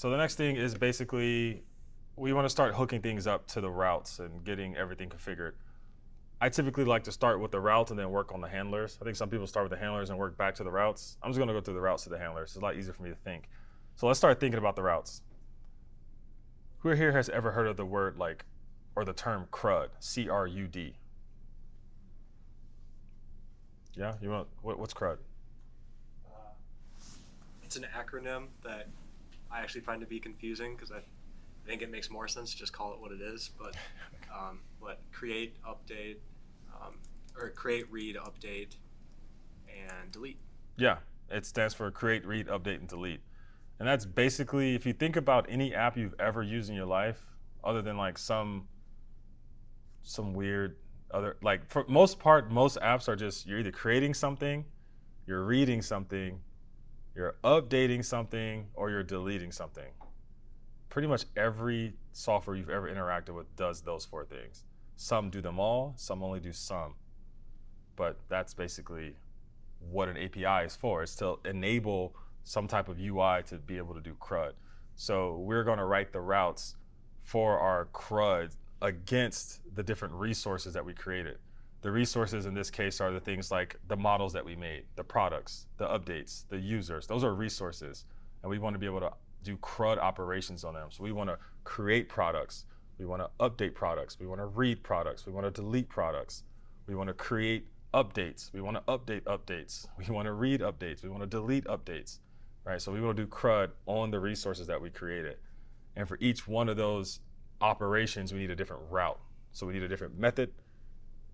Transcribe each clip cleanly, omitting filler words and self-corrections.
So the next thing is basically we want to start hooking things up to the routes and getting everything configured. I typically like to start with the routes and then work on the handlers. I think some people start with the handlers and work back to the routes. I'm just going to go through the routes to the handlers. It's a lot easier for me to think. So let's start thinking about the routes. Who here has ever heard of the word like, or the term CRUD, C-R-U-D? Yeah, you want, what's CRUD? It's an acronym that I actually find to be confusing because I think it makes more sense to just call it what it is. But create, update, or create, read, update, and delete. Yeah, it stands for create, read, update, and delete. And that's basically, if you think about any app you've ever used in your life, other than like some weird other, like for most part, most apps are just, you're either creating something, you're reading something, you're updating something, or you're deleting something. Pretty much every software you've ever interacted with does those four things. Some do them all, some only do some. But that's basically what an API is for. It's to enable some type of UI to be able to do CRUD. So we're going to write the routes for our CRUD against the different resources that we created. The resources in this case are the things like the models that we made, the products, the updates, the users. Those are resources. And we want to be able to do CRUD operations on them. So we want to create products. We want to update products. We want to read products. We want to delete products. We want to create updates. We want to update updates. We want to read updates. We want to delete updates, right? So we want to do CRUD on the resources that we created. And for each one of those operations, we need a different route. So we need a different method,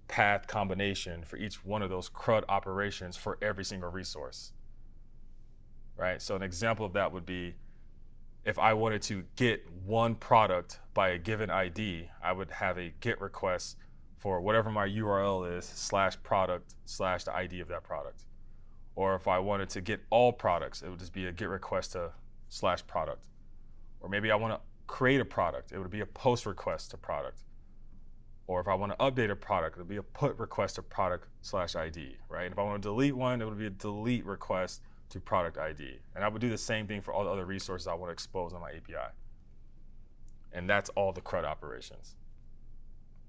path combination for each one of those CRUD operations for every single resource, right? So an example of that would be if I wanted to get one product by a given ID, I would have a GET request for whatever my URL is, /product / the ID of that product. Or if I wanted to get all products, it would just be a GET request to /product. Or maybe I want to create a product, it would be a POST request to product. Or if I want to update a product, it would be a PUT request to product /ID, right? And if I want to delete one, it would be a delete request to product ID. And I would do the same thing for all the other resources I want to expose on my API. And that's all the CRUD operations.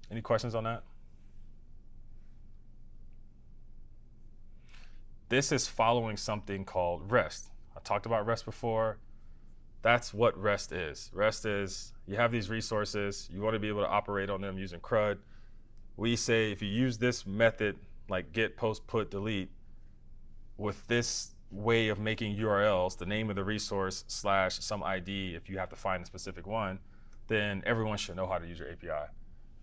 Any questions on that? This is following something called REST. I talked about REST before. That's what REST is. REST is, you have these resources, you want to be able to operate on them using CRUD. We say if you use this method, like get, post, put, delete, with this way of making URLs, the name of the resource / some ID, if you have to find a specific one, then everyone should know how to use your API.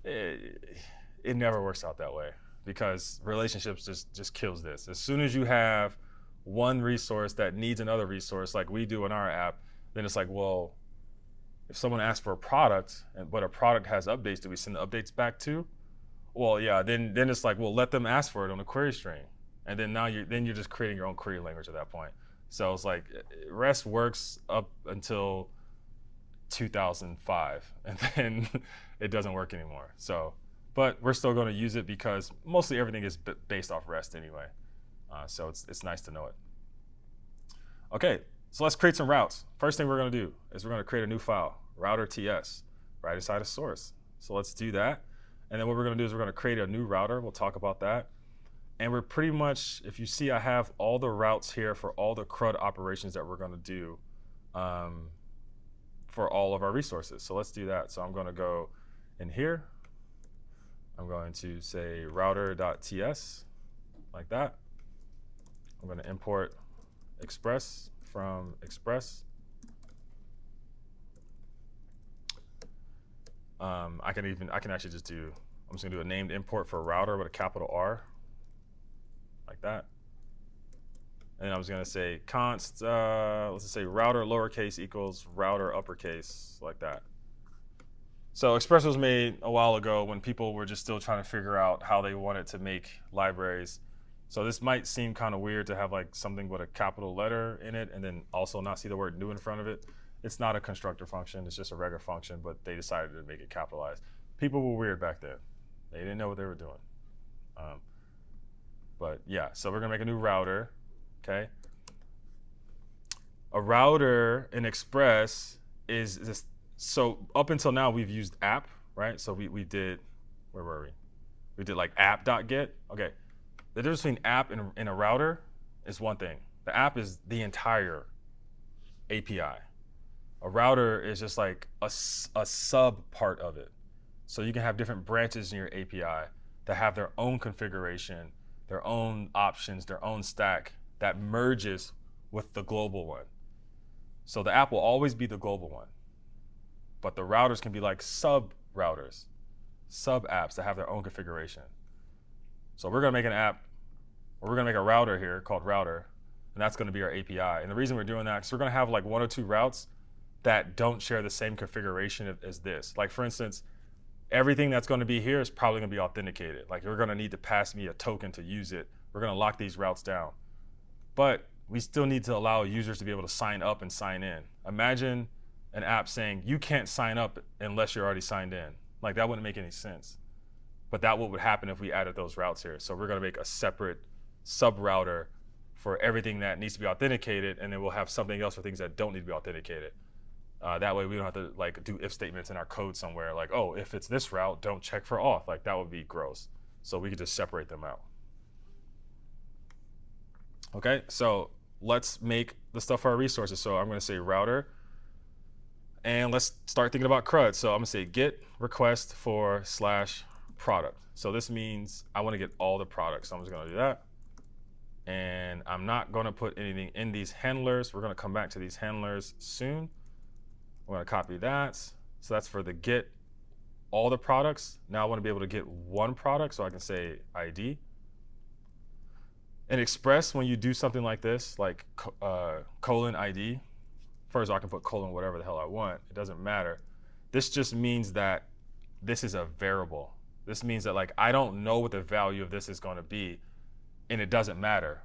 It never works out that way because relationships just kills this. As soon as you have one resource that needs another resource like we do in our app, then it's like, well, if someone asks for a product, but a product has updates, do we send the updates back too? Well, yeah, then it's like, well, let them ask for it on a query string. And then now you're just creating your own query language at that point. So it's like REST works up until 2005, and then it doesn't work anymore. So, but we're still going to use it because mostly everything is based off REST anyway. So it's nice to know it. Okay, so let's create some routes. First thing we're going to do is we're going to create a new file, router TS, right inside of source. So let's do that. And then what we're going to do is we're going to create a new router. We'll talk about that. And we're pretty much, if you see, I have all the routes here for all the CRUD operations that we're going to do for all of our resources. So let's do that. So I'm going to go in here. I'm going to say router.ts like that. I'm going to import Express from Express. I can actually just do, I'm just going to do a named import for router with a capital R. Like that. And I was going to say const, let's just say router lowercase equals router uppercase, like that. So Express was made a while ago when people were just still trying to figure out how they wanted to make libraries. So this might seem kind of weird to have like something with a capital letter in it and then also not see the word new in front of it. It's not a constructor function, it's just a regular function, but they decided to make it capitalized. People were weird back then. They didn't know what they were doing. But yeah, so we're gonna make a new router, okay? A router in Express is this. So up until now, we've used app, right? So we did, where were we? We did like app.get. Okay. The difference between app and a router is one thing. The app is the entire API. A router is just like a sub part of it. So you can have different branches in your API that have their own configuration, their own options, their own stack that merges with the global one. So the app will always be the global one, but the routers can be like sub routers, sub apps that have their own configuration. So we're gonna make an app, or we're gonna make a router here called router, and that's gonna be our API. And the reason we're doing that is we're gonna have like 1 or 2 routes that don't share the same configuration as this. Like for instance, everything that's gonna be here is probably gonna be authenticated. Like you're gonna need to pass me a token to use it. We're gonna lock these routes down. But we still need to allow users to be able to sign up and sign in. Imagine an app saying, you can't sign up unless you're already signed in. Like that wouldn't make any sense. But that what would happen if we added those routes here. So we're gonna make a separate sub router for everything that needs to be authenticated, and then we'll have something else for things that don't need to be authenticated. That way we don't have to like do if statements in our code somewhere like, oh, if it's this route, don't check for auth. Like that would be gross. So we could just separate them out. Okay, so let's make the stuff for our resources. So I'm gonna say router, and let's start thinking about CRUD. So I'm gonna say get request for /product. So this means I wanna get all the products. So I'm just gonna do that. And I'm not gonna put anything in these handlers. We're gonna come back to these handlers soon. We're gonna copy that. So that's for the get all the products. Now I wanna be able to get one product, so I can say ID. In Express, when you do something like this, like colon ID, first I can put colon whatever the hell I want, it doesn't matter. This just means that this is a variable. This means that like I don't know what the value of this is gonna be, and it doesn't matter.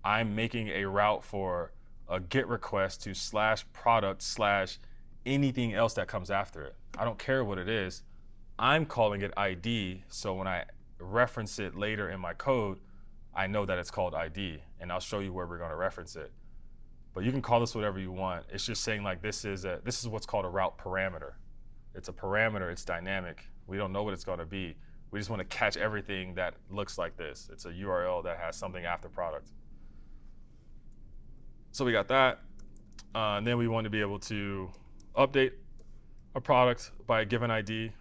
I'm making a route for a get request to /product/ anything else that comes after it. I don't care what it is. I'm calling it ID, so when I reference it later in my code, I know that it's called ID, and I'll show you where we're gonna reference it. But you can call this whatever you want. It's just saying like this is what's called a route parameter. It's a parameter, it's dynamic. We don't know what it's gonna be. We just wanna catch everything that looks like this. It's a URL that has something after product. So we got that. And then we want to be able to update a product by a given ID.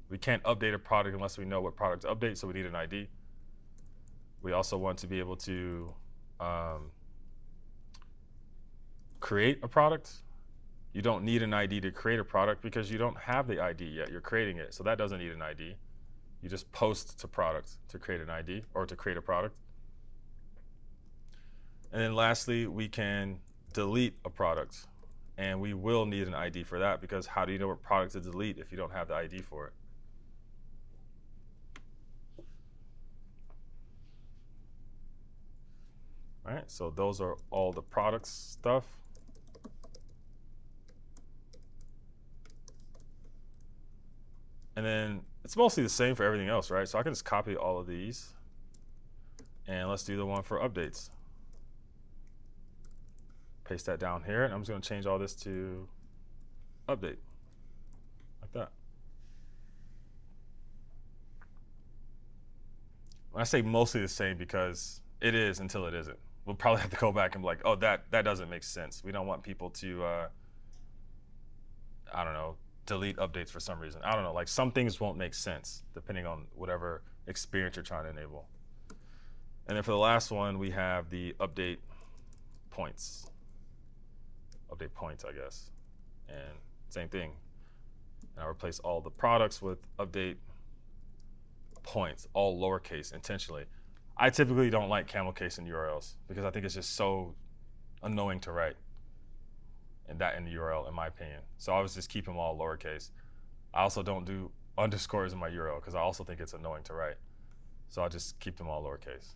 We can't update a product unless we know what product to update, so we need an ID. We also want to be able to create a product. You don't need an ID to create a product because you don't have the ID yet. You're creating it, so that doesn't need an ID. You just post to product to create an ID or to create a product. And then lastly, we can delete a product. And we will need an ID for that because how do you know what product to delete if you don't have the ID for it? All right, so those are all the products stuff. And then it's mostly the same for everything else, right? So I can just copy all of these and let's do the one for updates. Paste that down here, and I'm just gonna change all this to update, like that. When I say mostly the same, because it is until it isn't. We'll probably have to go back and be like, oh, that doesn't make sense. We don't want people to, I don't know, delete updates for some reason. I don't know, like some things won't make sense depending on whatever experience you're trying to enable. And then for the last one, we have the update points. Update points, I guess. And same thing. And I replace all the products with update points, all lowercase intentionally. I typically don't like camel case in URLs because I think it's just so annoying to write and that in the URL, in my opinion. So I always just keep them all lowercase. I also don't do underscores in my URL because I also think it's annoying to write. So I'll just keep them all lowercase.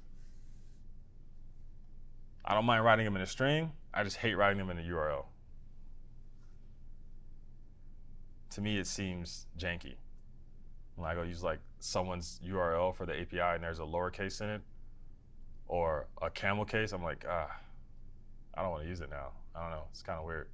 I don't mind writing them in a string. I just hate writing them in a URL. To me, it seems janky. When I go use like someone's URL for the API and there's a lowercase in it or a camel case, I'm like, I don't want to use it now. I don't know. It's kind of weird.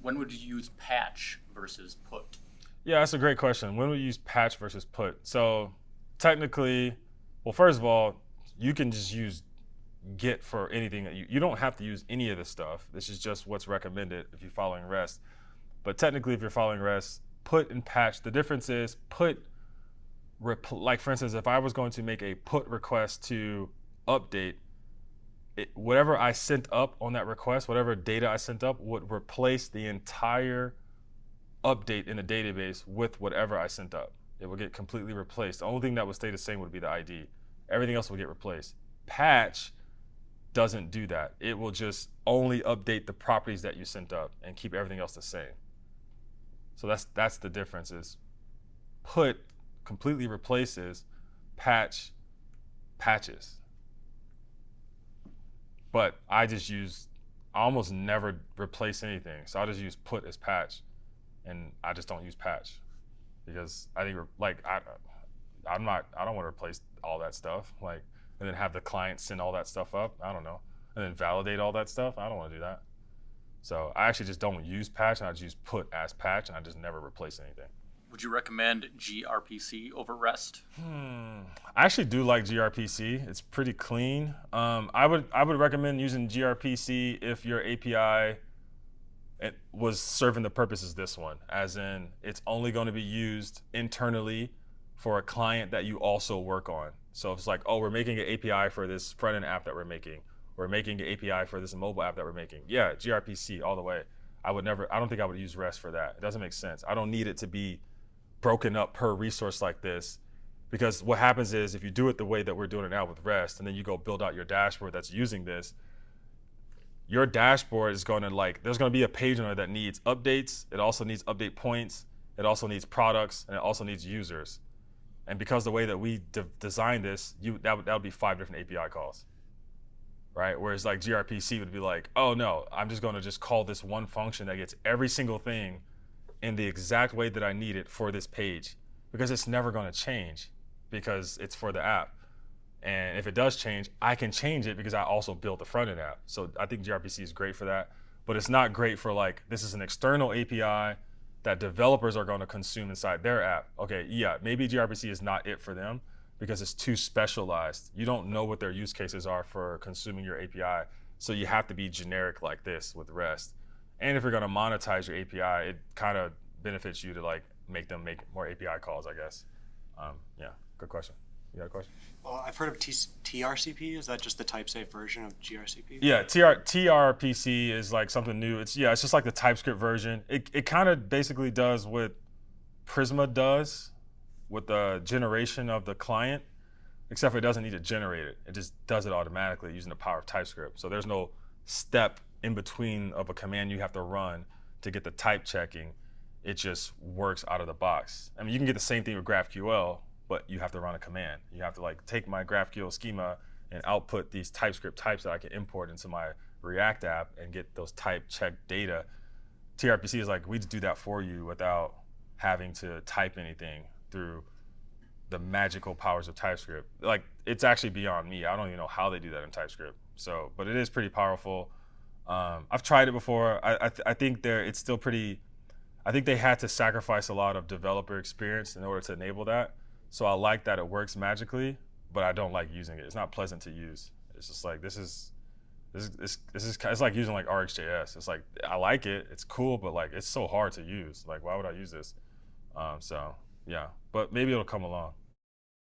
when would you use patch versus put? Yeah, that's a great question. When would you use patch versus put? So technically, well, first of all, you can just use Git for anything. You don't have to use any of this stuff. This is just what's recommended if you're following REST. But technically, if you're following REST, put and patch, the difference is put, like for instance, if I was going to make a put request to update, whatever I sent up on that request, whatever data I sent up would replace the entire update in the database with whatever I sent up. It would get completely replaced. The only thing that would stay the same would be the ID. Everything else would get replaced. Patch doesn't do that. It will just only update the properties that you sent up and keep everything else the same. So that's the difference. Is put completely replaces, patch patches. But I almost never replace anything. So I just use put as patch, and I just don't use patch because I think I don't want to replace all that stuff, like, and then have the client send all that stuff up. I don't know, and then validate all that stuff. I don't want to do that. So I actually just don't use patch, and I just use put as patch, and I just never replace anything. Would you recommend gRPC over REST? I actually do like gRPC. It's pretty clean. I would recommend using gRPC if your API was serving the purposes this one, as in it's only going to be used internally for a client that you also work on. So if it's like, oh, we're making an API for this front-end app that we're making. We're making an API for this mobile app that we're making. Yeah, gRPC all the way. I don't think I would use REST for that. It doesn't make sense. I don't need it to be broken up per resource like this, because what happens is if you do it the way that we're doing it now with REST, and then you go build out your dashboard that's using this, your dashboard is going to there's going to be a page on it that needs updates. It also needs update points. It also needs products, and it also needs users. And because the way that we designed this, that would be 5 different API calls, right? Whereas like gRPC would be like, oh no, I'm just going to just call this one function that gets every single thing in the exact way that I need it for this page, because it's never going to change because it's for the app. And if it does change, I can change it because I also built the front-end app. So I think gRPC is great for that, but it's not great for this is an external API that developers are going to consume inside their app. Okay, yeah, maybe gRPC is not it for them because it's too specialized. You don't know what their use cases are for consuming your API. So you have to be generic like this with REST. And if you're going to monetize your API, it kind of benefits you to make them make more API calls, I guess. Yeah, good question. You got a question? Well, I've heard of TRCP. Is that just the type-safe version of gRCP? Yeah, TRPC is something new. It's just like the TypeScript version. It kind of basically does what Prisma does with the generation of the client, except for it doesn't need to generate it. It just does it automatically using the power of TypeScript. So there's no step in between of a command you have to run to get the type checking. It just works out of the box. I mean, you can get the same thing with GraphQL, but you have to run a command. You have to take my GraphQL schema and output these TypeScript types that I can import into my React app and get those type check data. TRPC is we just do that for you without having to type anything through the magical powers of TypeScript. It's actually beyond me. I don't even know how they do that in TypeScript. So, but it is pretty powerful. I've tried it before. I think it's still pretty. I think they had to sacrifice a lot of developer experience in order to enable that. So I like that it works magically, but I don't like using it. It's not pleasant to use. It's just it's like using RxJS. It's I like it. It's cool, but it's so hard to use. Why would I use this? So yeah, but maybe it'll come along.